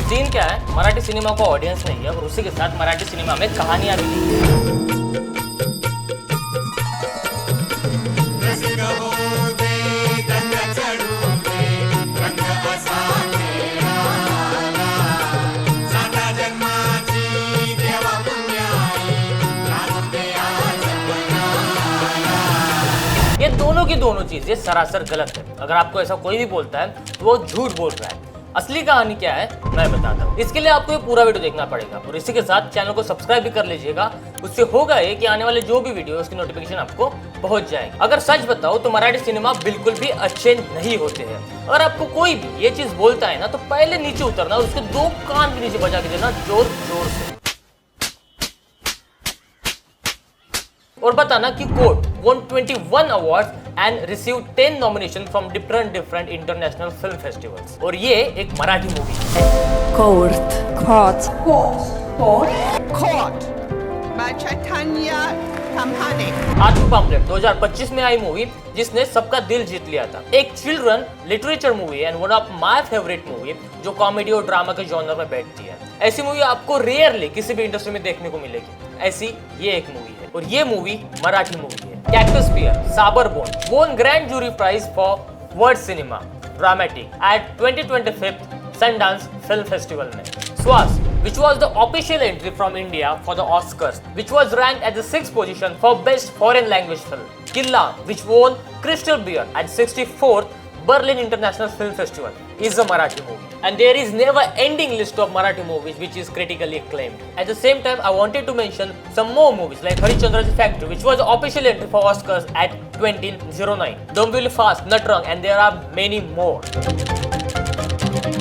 Scene क्या है, Marathi cinema को ऑडियंस नहीं है और उसी के साथ मराठी सिनेमा में कहानियां भी नहीं है। ये दोनों की दोनों चीजें सरासर गलत है। अगर आपको ऐसा कोई भी बोलता है तो वो झूठ बोल रहा है। असली कहानी क्या है मैं बताता हूँ। इसके लिए आपको ये पूरा वीडियो देखना पड़ेगा और इसी के साथ चैनल को सब्सक्राइब भी कर लीजिएगा। उससे होगा ये कि आने वाले जो भी वीडियो उसकी नोटिफिकेशन आपको पहुंच जाएगी। अगर सच बताओ तो मराठी सिनेमा बिल्कुल भी अच्छे नहीं होते हैं। अगर आपको कोई भी ये चीज बोलता है ना तो पहले नीचे उतरना और उसके दो कान भी नीचे बजा के देना जोर जोर से और बताना कि court won 21 awards and received 10 nominations from different international film festivals और ये एक मराठी मूवी है। Court by Chaitanya Tamhane। आत्म पॉम्पलेट 2025 में आई मूवी जिसने सबका दिल जीत लिया था। एक children literature movie and one of my favourite movie जो कॉमेडी और ड्रामा के जॉनर में बैठती है। ऐसी मूवी आपको रेयरली किसी भी इंडस्ट्री में देखने को मिलेगी। ऐसी ये एक मूवी है और ये मूवी मराठी मूवी है। Cactus pear Sabar won grand jury prize for world cinema dramatic at 2025 Sundance Film Festival में। स्वास which was the official entry from India for the Oscars, which was ranked at the 6th position for best foreign language film. Killa, which won Crystal Beer at 64th Berlin International Film Festival, is a Marathi movie. And there is never ending list of Marathi movies which is critically acclaimed. At the same time, I wanted to mention some more movies like Harichandra's Factory, which was the official entry for Oscars at 2009. Dombivli Fast, Natrang, and there are many more.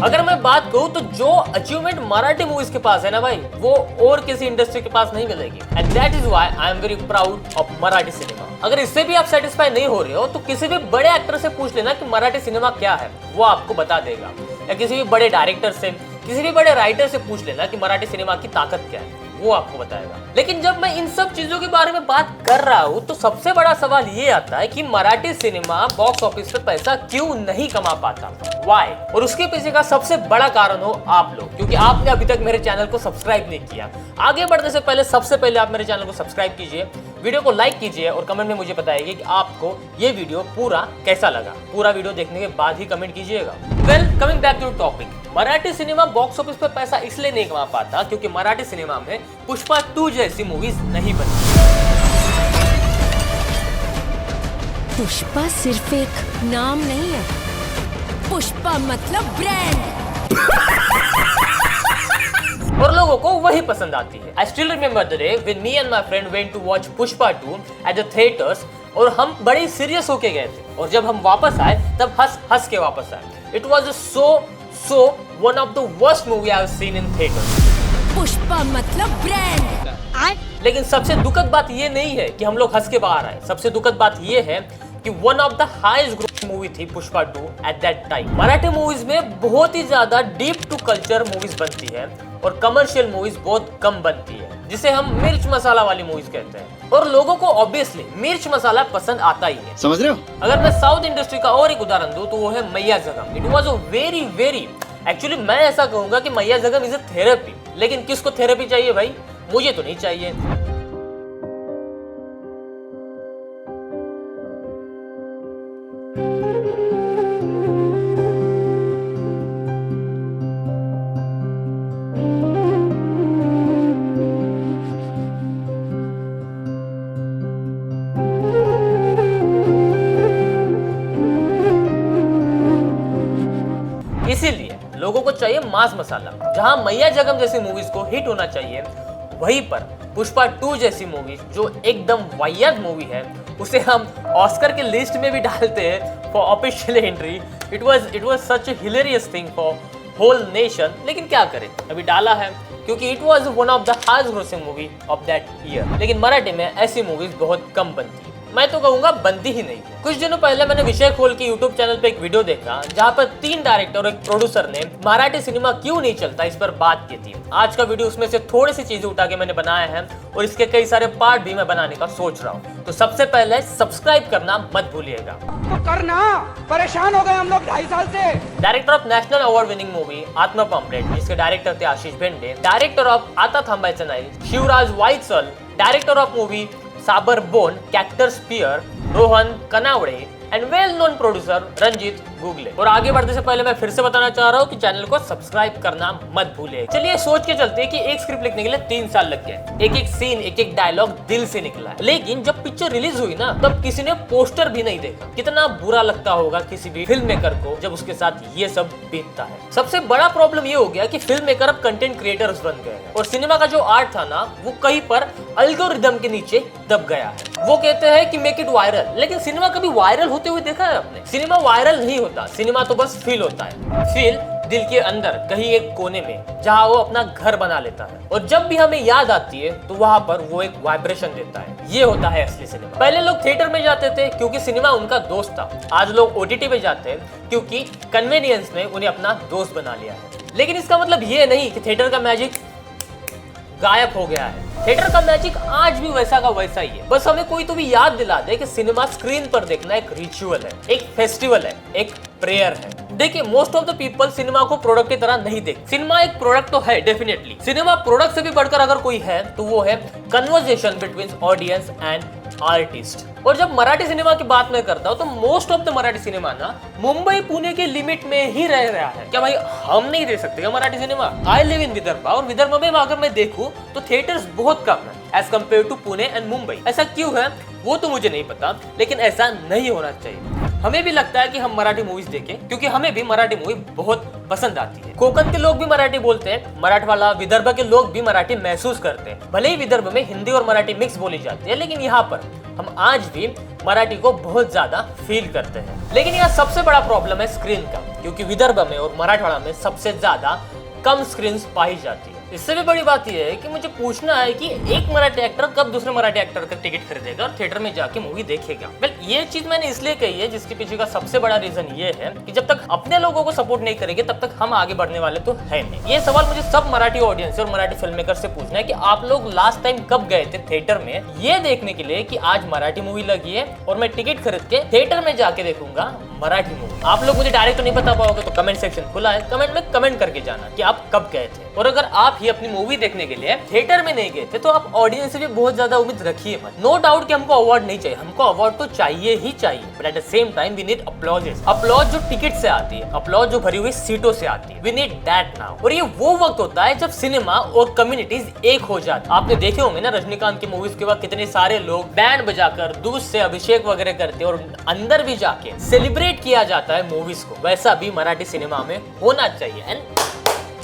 अगर मैं बात करूं तो जो achievement Marathi movies के पास है ना भाई, वो और किसी इंडस्ट्री के पास नहीं मिलेगी। And that is why I am very proud of Marathi cinema. अगर इससे भी आप सेटिस्फाई नहीं हो रहे हो तो किसी भी बड़े एक्टर से पूछ लेना कि मराठी सिनेमा क्या है, वो आपको बता देगा। या किसी भी बड़े डायरेक्टर से, किसी भी बड़े राइटर से पूछ लेना कि मराठी सिनेमा की ताकत क्या है, वो आपको बताएगा। लेकिन जब मैं इन सब चीजों के बारे में बात कर रहा हूँ तो सबसे बड़ा सवाल ये आता है कि मराठी सिनेमा बॉक्स ऑफिस पे पैसा क्यों नहीं कमा पाता, व्हाई? और उसके पीछे का सबसे बड़ा कारण हो आप लोग, क्योंकि आपने अभी तक मेरे चैनल को सब्सक्राइब नहीं किया। आगे बढ़ने से पहले सबसे पहले आप मेरे चैनल को सब्सक्राइब कीजिए, वीडियो को लाइक कीजिए और कमेंट में मुझे बताइए कि आपको ये वीडियो पूरा कैसा लगा। पूरा वीडियो देखने के बाद ही कमेंट कीजिएगा। Well, coming back to topic, Marathi cinema box office पे पैसा इसलिए नहीं कमा पाता क्योंकि मराठी सिनेमा में पुष्पा 2 जैसी मूवीज नहीं बनी। पुष्पा सिर्फ एक नाम नहीं है, पुष्पा मतलब ब्रांड। और लोगों को वही पसंद आती है। I still remember the day when me and my friend went to watch Pushpa 2 at the theaters और हम बड़े सीरियस होके गए थे और जब हम वापस आए तब हंस हंस के वापस आए। It was so one of the worst movie I have seen in theaters. Pushpa मतलब ब्रांड। लेकिन सबसे दुखद बात ये नहीं है कि हम लोग हंस के बाहर आए। सबसे दुखद बात ये है कि one of the highest growing movie थी Pushpa 2 at that time. Marathi movies में बहुत ही ज्यादा डीप टू कल्चर मूवीज बनती है और कमर्शियल मूवीज बहुत कम बनती है, जिसे हम मिर्च मसाला वाली मूवीज कहते हैं। और लोगों को ऑब्वियसली मिर्च मसाला पसंद आता ही है, समझ रहे हो? अगर मैं साउथ इंडस्ट्री का और एक उदाहरण दूं तो वो है Maiya Jagam. It was a very actually मैं ऐसा कहूंगा कि मैया जगम इज अ थेरेपी। लेकिन किसको थेरेपी चाहिए भाई? मुझे तो नहीं चाहिए। इसीलिए लोगों को चाहिए मास मसाला। जहां मैया जगम जैसी मूवीज को हिट होना चाहिए, वहीं पर पुष्पा 2 जैसी मूवीज जो एकदम वाहियात मूवी है उसे हम ऑस्कर के लिस्ट में भी डालते हैं for official entry. It was such a hilarious thing for whole nation. लेकिन क्या करें, अभी डाला है क्योंकि it was one of the highest grossing movie of that year. लेकिन मराठी में ऐसी मूवीज बहुत कम बनती है। मैं तो कहूंगा बनती ही नहीं है। कुछ दिनों पहले मैंने विषय खोल के YouTube चैनल पे एक वीडियो देखा जहाँ पर 3 डायरेक्टर और एक प्रोड्यूसर ने मराठी सिनेमा क्यों नहीं चलता इस पर बात की थी। आज का वीडियो उसमें से थोड़ी सी चीजें उठा के मैंने बनाया है और इसके कई सारे पार्ट भी मैं बनाने का सोच रहा हूँ। तो सबसे पहले सब्सक्राइब करना मत भूलिएगा। तो करना, परेशान हो गए हम लोग 2.5 साल से। Director of national award winning movie Aatma pamphlet, जिसके डायरेक्टर थे Ashish Bende. Director of Aata Thambaycha Nahi Shivraj Waichal. Director of movie Sabar Bonda, cactus स्पीयर, Rohan Kanawade and well known producer Ranjit Gugle. और आगे बढ़ने से पहले मैं फिर से बताना चाह रहा हूँ कि चैनल को सब्सक्राइब करना मत भूलिए। चलिए सोच के चलते हैं कि एक स्क्रिप्ट लिखने के लिए 3 साल लग गए। एक एक सीन, एक एक डायलॉग दिल से निकला है। लेकिन जब पिक्चर रिलीज हुई ना, तब किसी ने पोस्टर भी नहीं देखा। कितना बुरा लगता होगा किसी भी फिल्म मेकर को जब उसके साथ ये सब बीतता है। सबसे बड़ा प्रॉब्लम ये हो गया कि फिल्म मेकर अब कंटेंट क्रिएटर्स बन गए हैं और सिनेमा का जो आर्ट था ना, वो कहीं पर एल्गोरिदम के नीचे दब गया है। वो कहते हैं कि मेक इट वायरल, लेकिन सिनेमा कभी वायरल होते हुए देखा है आपने? सिनेमा वायरल नहीं होता, सिनेमा तो बस फील होता है। फील दिल के अंदर कहीं एक कोने में, जहां वो अपना घर बना लेता है और जब भी हमें याद आती है तो वहां पर वो एक वाइब्रेशन देता है। ये होता है असली सिनेमा। पहले लोग थिएटर में जाते थे क्योंकि सिनेमा उनका दोस्त था। आज लोग ओटीटी पे जाते हैं क्योंकि कन्वीनियंस ने उन्हें अपना दोस्त बना लिया है। लेकिन इसका मतलब ये नहीं कि थिएटर का मैजिक गायब हो गया है। थिएटर का मैजिक आज भी वैसा का वैसा ही है। बस हमें कोई तो भी याद दिला दे कि सिनेमा स्क्रीन पर देखना एक रिचुअल है, एक फेस्टिवल है, एक प्रेयर है। देखिए, most of the people cinema को प्रोडक्ट की तरह नहीं देखते। सिनेमा एक प्रोडक्ट तो है डेफिनेटली। सिनेमा प्रोडक्ट से भी बढ़कर अगर कोई है तो वो है conversation between audience and artist. और जब मराठी सिनेमा की बात मैं करता हूँ तो most of the Marathi cinema ना मुंबई पुणे के लिमिट में ही रह रहा है। क्या भाई हम नहीं देख सकते क्या Marathi cinema? I live in Vidarbha और विदर्भ में अगर मैं देखूं तो थिएटर्स बहुत कम है as compare to Pune and Mumbai. ऐसा क्यों है वो तो मुझे नहीं पता, लेकिन ऐसा नहीं होना चाहिए। हमें भी लगता है कि हम मराठी मूवीज देखें क्योंकि हमें भी मराठी मूवी बहुत पसंद आती है। कोकण के लोग भी मराठी बोलते हैं, मराठवाड़ा विदर्भ के लोग भी मराठी महसूस करते हैं। भले ही विदर्भ में हिंदी और मराठी मिक्स बोली जाती है, लेकिन यहाँ पर हम आज भी मराठी को बहुत ज्यादा फील करते हैं। लेकिन यहाँ सबसे बड़ा प्रॉब्लम है स्क्रीन का, क्योंकि विदर्भ में और मराठवाड़ा में सबसे ज्यादा कम स्क्रीन पाई जाती है। इससे भी बड़ी बात यह है कि मुझे पूछना है कि एक मराठी एक्टर कब दूसरे मराठी एक्टर का टिकट खरीदेगा और थिएटर में जाके मूवी देखेगा। वेल, ये चीज मैंने इसलिए कही है जिसके पीछे का सबसे बड़ा रीजन ये है कि जब तक अपने लोगों को सपोर्ट नहीं करेंगे तब तक हम आगे बढ़ने वाले तो है नहीं। ये सवाल मुझे सब मराठी ऑडियंस और मराठी फिल्म मेकर से पूछना है कि आप लोग लास्ट टाइम कब गए थे थिएटर में ये देखने के लिए कि आज मराठी मूवी लगी है और मैं टिकट खरीद के थिएटर में जाके देखूंगा मराठी मूवी। आप लोग मुझे डायरेक्ट तो नहीं बता पाओगे, तो कमेंट सेक्शन खुला है, कमेंट में कमेंट करके जाना कि आप कब गए थे। और अगर आप ही अपनी मूवी देखने के लिए थिएटर में नहीं गए थे तो आप ऑडियंस से भी बहुत ज्यादा उम्मीद रखिए मत। नो डाउट कि हमको अवार्ड नहीं चाहिए, हमको अवार्ड तो चाहिए ही चाहिए, but at the same time we need applauses. Applause जो टिकट से आती है, अप्लॉज जो भरी हुई सीटों से आती है, वी नीड दैट नाउ। और ये वो वक्त होता है जब सिनेमा और कम्युनिटीज एक हो जाती है। आपने देखे होंगे ना रजनीकांत की मूवीज के बाद कितने सारे लोग बैंड बजाकर दूध से अभिषेक वगैरह करते हैं और अंदर भी जाके सेलिब्रेट किया जाता है मूवीज को। वैसा भी मराठी सिनेमा में होना चाहिए and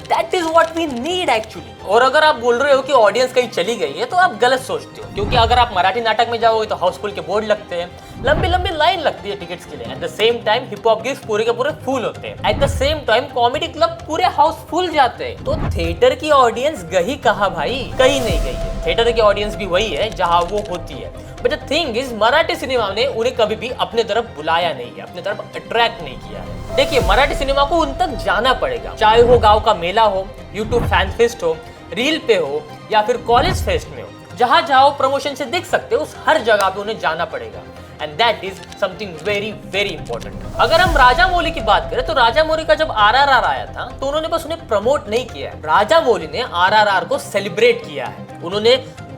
that is what we need actually. और अगर आप बोल रहे हो कि ऑडियंस कहीं चली गई है तो आप गलत सोचते हो, क्योंकि अगर आप मराठी नाटक में जाओगे तो हाउसफुल के बोर्ड लगते हैं, लंबी लंबी लाइन लगती है टिकट्स के लिए। Eight the same time hip hop gigs पूरे के पूरे फुल होते हैं। Eight the same time comedy club पूरे हाउसफुल जाते हैं। तो थिएटर की ऑडियंस गई कहाँ भाई? कहीं नहीं गई है। थिएटर की ऑडियंस भी वही है जहाँ वो होती है। But the thing is Marathi cinema ने उन्हें कभी भी अपने तरफ बुलाया नहीं है, अपने तरफ अट्रैक्ट नहीं किया है। देखिए, मराठी सिनेमा को उन तक जाना पड़ेगा, चाहे वो गांव का मेला हो, यूट्यूब फैन फेस्ट हो, रील पे हो या फिर कॉलेज फेस्ट में हो। जहां जहां वो प्रमोशन से दिख सकते हो उस हर जगह पे उन्हें जाना पड़ेगा and that is something very very important. अगर हम राजा मौली की बात करें तो राजा मौली का जब RRR आया था तो उन्होंने बस उन्हें प्रमोट नहीं किया है, राजा मौली ने RRR को सेलिब्रेट किया है। उन्होंने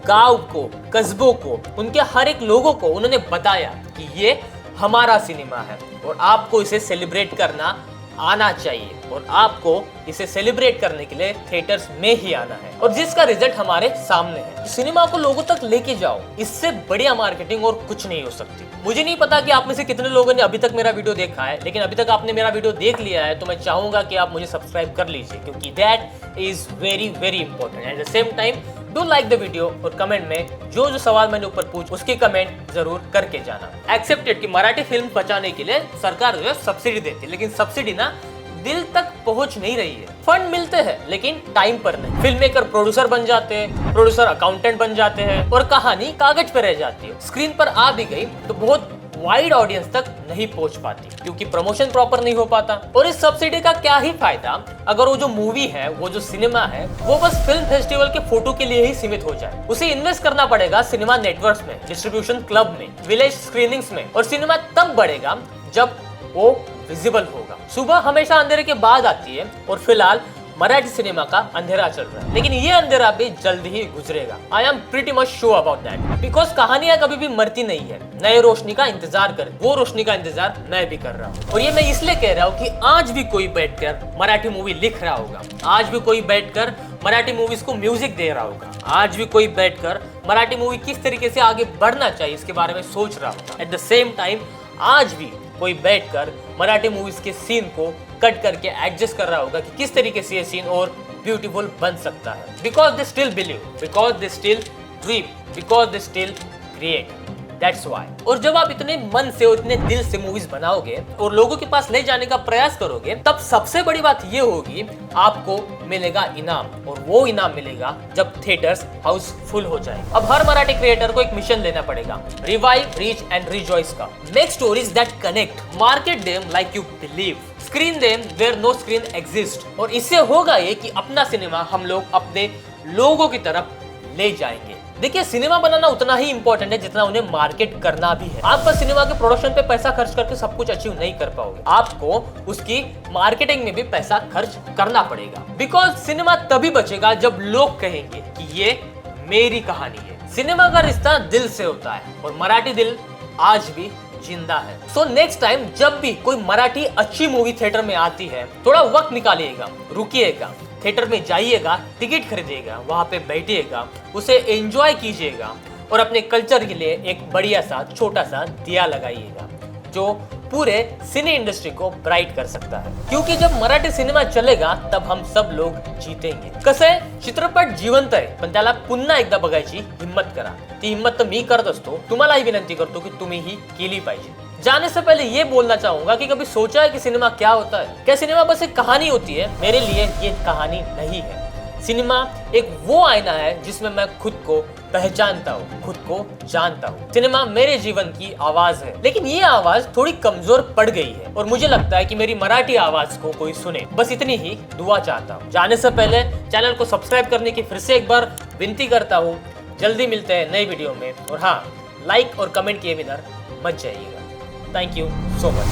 गांव को, कस्बों को, उनके हर एक लोगों को उन्होंने बताया कि ये हमारा सिनेमा है और आपको इसे सेलिब्रेट करना आना चाहिए और आपको इसे सेलिब्रेट करने के लिए थिएटर्स में ही आना है, और जिसका रिजल्ट हमारे सामने है। सिनेमा को लोगों तक लेके जाओ, इससे बढ़िया मार्केटिंग और कुछ नहीं हो सकती। मुझे नहीं पता कि आप में से कितने लोगों ने अभी तक मेरा वीडियो देखा है, लेकिन अभी तक आपने मेरा वीडियो देख लिया है तो मैं चाहूंगा कि आप मुझे सब्सक्राइब कर लीजिए, क्योंकि that is very very important. Eight the same time do like the video और कमेंट में जो जो सवाल मैंने ऊपर पूछ उसकी कमेंट जरूर करके जाना। एक्सेप्टेड कि मराठी फिल्म बचाने के लिए सरकार जो है सब्सिडी देती है, लेकिन सब्सिडी ना दिल तक पहुंच नहीं रही है। फंड मिलते हैं लेकिन टाइम पर नहीं। फिल्म मेकर प्रोड्यूसर बन जाते हैं, प्रोड्यूसर अकाउंटेंट बन जाते हैं और कहानी कागज पर रह जाती है। स्क्रीन पर आ भी गई तो बहुत वाइड ऑडियंस तक नहीं पहुंच पाती क्योंकि प्रमोशन प्रॉपर नहीं हो पाता। और इस सब्सिडी का क्या ही फायदा अगर वो जो मूवी है, वो जो सिनेमा है, वो बस फिल्म फेस्टिवल के फोटो के लिए ही सीमित हो जाए। उसे इन्वेस्ट करना पड़ेगा सिनेमा नेटवर्क्स में, डिस्ट्रीब्यूशन क्लब में, विलेज स्क्रीनिंग्स में, और सिनेमा तब बढ़ेगा जब वो विजिबल होगा। सुबह हमेशा अंधेरे के बाद आती है और फिलहाल मराठी सिनेमा का अंधेरा चल रहा है, लेकिन ये अंधेरा भी जल्द ही गुजरेगा। I am pretty much sure about that, because कहानियां कभी भी मरती नहीं है, नए रोशनी का इंतजार कर, वो रोशनी का इंतजार मैं भी कर रहा हूँ। और ये मैं इसलिए कह रहा हूँ कि आज भी कोई बैठकर मराठी मूवी लिख रहा होगा, आज भी कोई बैठकर मराठी मूवीज को म्यूजिक दे रहा होगा, आज भी कोई बैठकर मराठी मूवी किस तरीके से आगे बढ़ना चाहिए इसके बारे में सोच रहा होगा। एट द सेम टाइम आज भी कोई बैठकर मराठी मूवीज के सीन को कट करके एडजस्ट कर रहा होगा कि किस तरीके से ये सीन और ब्यूटीफुल बन सकता है। Because they still believe, because they still dream, because they still create, that's why. और जब आप इतने मन से और इतने दिल से मूवीज बनाओगे और लोगों के पास ले जाने का प्रयास करोगे, तब सबसे बड़ी बात ये होगी आपको मिलेगा इनाम, और वो इनाम मिलेगा जब थिएटर्स हाउस फुल हो जाए। अब हर मराठी क्रिएटर को एक मिशन लेना पड़ेगा, रिवाइव, रीच एंड रिजॉइस का। Make stories that connect, market them like you believe, screen them where no screen exist. और इससे होगा ये कि अपना सिनेमा हम लोग अपने लोगों की तरफ ले जाएंगे। देखिए, सिनेमा बनाना उतना ही इंपॉर्टेंट है जितना उन्हें मार्केट करना भी है। आप बस सिनेमा के प्रोडक्शन पे पैसा खर्च करके सब कुछ अचीव नहीं कर पाओगे, आपको उसकी मार्केटिंग में भी पैसा खर्च करना पड़ेगा। बिकॉज सिनेमा तभी बचेगा जब लोग कहेंगे कि ये मेरी कहानी है। सिनेमा का रिश्ता दिल से होता है और मराठी दिल आज भी जिंदा है। सो नेक्स्ट टाइम जब भी कोई मराठी अच्छी मूवी थिएटर में आती है, थोड़ा वक्त निकालिएगा, रुकिएगा, थिएटर में जाइएगा, टिकट खरीदिएगा, वहां पे बैठिएगा, उसे एंजॉय कीजिएगा और अपने कल्चर के लिए एक बढ़िया सा छोटा सा दिया लगाइएगा जो पूरे सिने इंडस्ट्री को ब्राइट कर सकता है। क्योंकि जब मराठी सिनेमा चलेगा तब हम सब लोग जीतेंगे। कसं आहे, चित्रपट जिवंत आहे, पण त्याला पुन्हा एकदा बघायची हिम्मत करा। ती हिम्मत तर मी करत असतो, तुम्हालाही विनंती करतो की तुम्ही ही केली पाहिजे। जाने से पहले ये बोलना चाहूंगा कि कभी सोचा है कि सिनेमा क्या होता है? क्या सिनेमा बस एक कहानी होती है? मेरे लिए ये कहानी नहीं है। सिनेमा एक वो आईना है जिसमें मैं खुद को पहचानता हूँ, खुद को जानता हूँ। सिनेमा मेरे जीवन की आवाज है, लेकिन ये आवाज थोड़ी कमजोर पड़ गई है और मुझे लगता है कि मेरी मराठी आवाज को कोई सुने। बस इतनी ही दुआ चाहता हूँ। जाने से पहले चैनल को सब्सक्राइब करने की फिर से एक बार विनती करता हूँ। जल्दी मिलते हैं नई वीडियो में, और हाँ, लाइक और कमेंट किए बिना मत जाइएगा। Thank you so much.